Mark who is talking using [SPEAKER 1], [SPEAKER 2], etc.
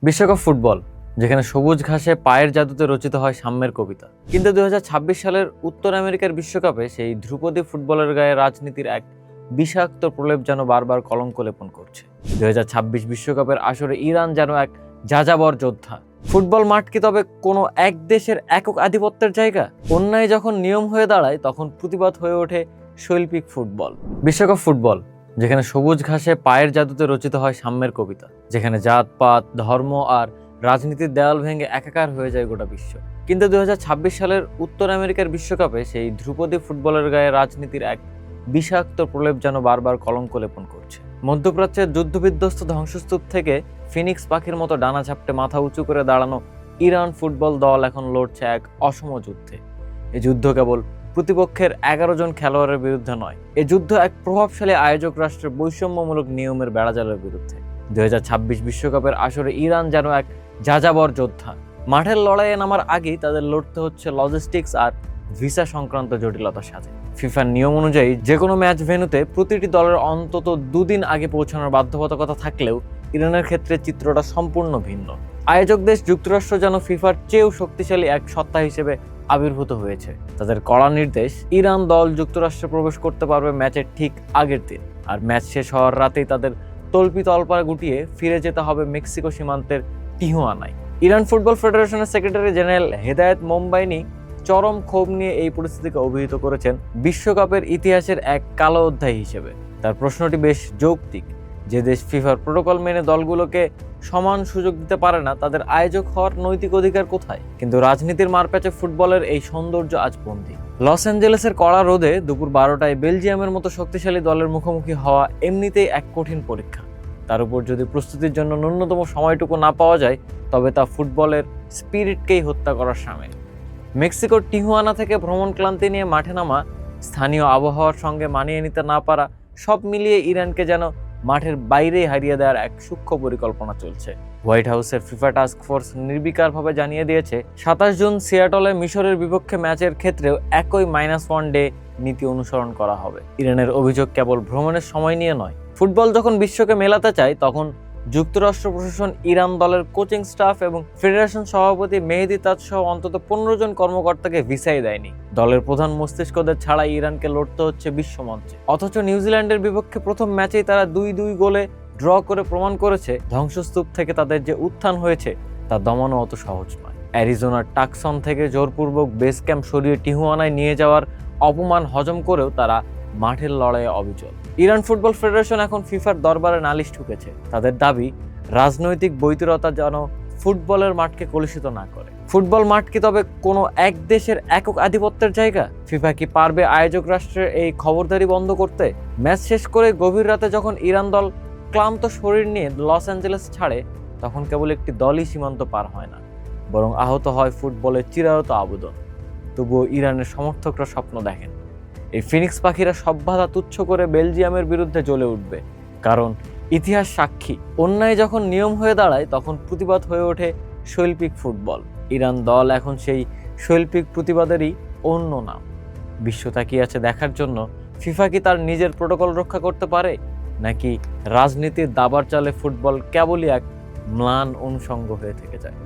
[SPEAKER 1] বিশ্বকাপ ফুটবল, যেখানে সবুজ ঘাসে পায়ের জাদুতে রচিত হয় সাম্যের কবিতা। কিন্তু 2026 সালের উত্তর আমেরিকার বিশ্বকাপে সেই ধ্রুপদী ফুটবলের গায়ে রাজনীতির এক বিষাক্ত প্রলেপ যেন বারবার কলঙ্ক লেপন করছে। 2026 বিশ্বকাপের আসরে ইরান যেন এক যাযাবর যোদ্ধা। ফুটবল মাঠ কি তবে কোনো এক দেশের একক আধিপত্যের জায়গা? অন্যায় যখন নিয়ম হয়ে দাঁড়ায়, তখন প্রতিবাদ হয়ে ওঠে শৈল্পিক ফুটবল। বিশ্বকাপ ফুটবল, যেখানে সবুজ ঘাসে পায়ের জাদুতে রচিত হয় সাম্যের কবিতা, যেখানে জাতপাত, ধর্ম আর রাজনীতির দেওয়াল ভেঙে একাকার হয়ে যায় গোটা বিশ্ব। কিন্তু 2026 সালের উত্তর আমেরিকার বিশ্বকাপে সেই ধ্রুপদী ফুটবলের গায়ে রাজনীতির এক বিষাক্ত প্রলেপ যেন বারবার কলঙ্ক লেপন করছে। মধ্যপ্রাচ্যের যুদ্ধবিধ্বস্ত ধ্বংসস্তূপ থেকে ফিনিক্স পাখির মতো ডানা ঝাপটে মাথা উঁচু করে দাঁড়ানো ইরান ফুটবল দল এখন লড়ছে এক অসম যুদ্ধে। এই যুদ্ধ কেবল প্রতিপক্ষের 11 জন খেলোয়াড়ের বিরুদ্ধে নয়, এ যুদ্ধ এক প্রভাবশালী আয়োজক রাষ্ট্রের বৈষম্যমূলক নিয়মের বেড়াজালের বিরুদ্ধে। 2026 বিশ্বকাপের আসরে ইরান যেন এক যাযাবর যোদ্ধা। মাঠের লড়াইয়ে নামার আগেই তাদের লড়তে হচ্ছে লজিস্টিক্স আর ভিসা সংক্রান্ত জটিলতার সাথে। ফিফার নিয়ম অনুযায়ী যে কোনো ম্যাচ ভেন্যুতে প্রতিটি দলের অন্তত 2 দিন আগে পৌঁছানোর বাধ্যবাধকতা থাকলেও ইরানের ক্ষেত্রে চিত্রটা সম্পূর্ণ ভিন্ন। আয়োজক দেশ যুক্তরাষ্ট্র যেন ফিফার চেয়েও শক্তিশালী এক সত্তা হিসেবে আবির্ভূত হয়েছে। তাদের কড়া নির্দেশ, ইরান দল যুক্তরাষ্ট্রে প্রবেশ করতে পারবে ম্যাচের ঠিক আগের দিন, আর ম্যাচ শেষ হওয়ার রাতেই তাদের তল্পিতল্পা গুটিয়ে ফিরে যেতে হবে মেক্সিকো সীমান্তের টিহুয়ানায়। ইরান ফুটবল ফেডারেশনের সেক্রেটারি জেনারেল হেদায়েত মোমবাইনি চরম ক্ষোভ নিয়ে এই পরিস্থিতিকে অভিহিত করেছেন বিশ্বকাপের ইতিহাসের এক কালো অধ্যায় হিসেবে। তার প্রশ্নটি বেশ যৌক্তিক। যে দেশ ফিফার প্রোটোকল মেনে দলগুলোকে সমান সুযোগ দিতে পারে না, তাদের আয়োজক হওয়ার নৈতিক অধিকার কোথায়? কিন্তু রাজনীতির মারপ্যাচে ফুটবলের এই সৌন্দর্য আজ বন্দী। লস অ্যাঞ্জেলেসের কড়া রোদে দুপুর 12টায় বেলজিয়ামের মতো শক্তিশালী দলের মুখোমুখি হওয়া এমনিতেই এক কঠিন পরীক্ষা। তার উপর যদি প্রস্তুতির জন্য ন্যূনতম সময়টুকু না পাওয়া যায়, তবে তা ফুটবলের স্পিরিটকেই হত্যা করার সামিল। মেক্সিকোর টিহুয়ানা থেকে ভ্রমণ ক্লান্তি নিয়ে মাঠে নামা, স্থানীয় আবহাওয়ার সঙ্গে মানিয়ে নিতে না পারা, সব মিলিয়ে ইরানকে যেন মাঠের বাইরেই হারিয়ে দেওয়ার এক সূক্ষ্ম পরিকল্পনা চলছে। হোয়াইট হাউসের ফিফা টাস্ক ফোর্স নির্বিকারভাবে জানিয়ে দিয়েছে, 27 জুন সিয়াটলে মিশরের বিপক্ষে ম্যাচের ক্ষেত্রেও একই -1 ডে নীতি অনুসরণ করা হবে। ইরানের অভিযোগ কেবল ভ্রমণের সময় নিয়ে নয়। ফুটবল যখন বিশ্বকে মেলাতে চায়, তখন যুক্তরাষ্ট্র প্রশাসন ইরান দলের কোচিং স্টাফ এবং ফেডারেশন সভাপতি মেহেদি তাজ সহ অন্তত 15 জন কর্মকর্তাকে ভিসাই দেয়নি। দলের প্রধান মস্তিষ্কদের ছাড়াই ইরানকে লড়তে হচ্ছে বিশ্বমঞ্চে। অথচ নিউজিল্যান্ডের বিপক্ষে প্রথম ম্যাচেই তারা 2-2 গোলে ড্র করে প্রমাণ করেছে, ধ্বংসস্তূপ থেকে তাদের যে উত্থান হয়েছে তা দমানো অত সহজ নয়। অ্যারিজোনার টাকসন থেকে জোরপূর্বক বেস ক্যাম্প সরিয়ে টিহুয়ানায় নিয়ে যাওয়ার অপমান হজম করেও তারা মাঠের লড়াইয়ে অবিচল। ইরান ফুটবল ফেডারেশন এখন ফিফার দরবারে নালিশ ঠুকেছে। তাদের দাবি, রাজনৈতিক বৈতরতা যেন ফুটবলের মাঠকে কলুষিত না করে। ফুটবল মাঠ কি তবে কোনো এক দেশের একক আধিপত্যের জায়গা? ফিফা কি পারবে আয়োজক রাষ্ট্রের এই খবরদারি বন্ধ করতে? ম্যাচ শেষ করে গভীর রাতে যখন ইরান দল ক্লান্ত শরীর নিয়ে লস অ্যাঞ্জেলেস ছাড়ে, তখন কেবল একটি দলই সীমান্ত পার হয় না, বরং আহত হয় ফুটবলের চিরায়ত আবেদন। তবুও ইরানের সমর্থকরা স্বপ্ন দেখেন, এই ফিনিক্স পাখিরা সব বাধা তুচ্ছ করে বেলজিয়ামের বিরুদ্ধে জ্বলে উঠবে। কারণ ইতিহাস সাক্ষী, অন্যায় যখন নিয়ম হয়ে দাঁড়ায়, তখন প্রতিবাদ হয়ে ওঠে শৈল্পিক ফুটবল। ইরান দল এখন সেই শৈল্পিক প্রতিবাদেরই অন্য নাম। বিশ্ব তাকিয়ে আছে দেখার জন্য, ফিফা কি তার নিজের প্রোটোকল রক্ষা করতে পারে, নাকি রাজনীতির দাবার চালে ফুটবল কেবলই এক ম্লান অনুষঙ্গ হয়ে থেকে যায়।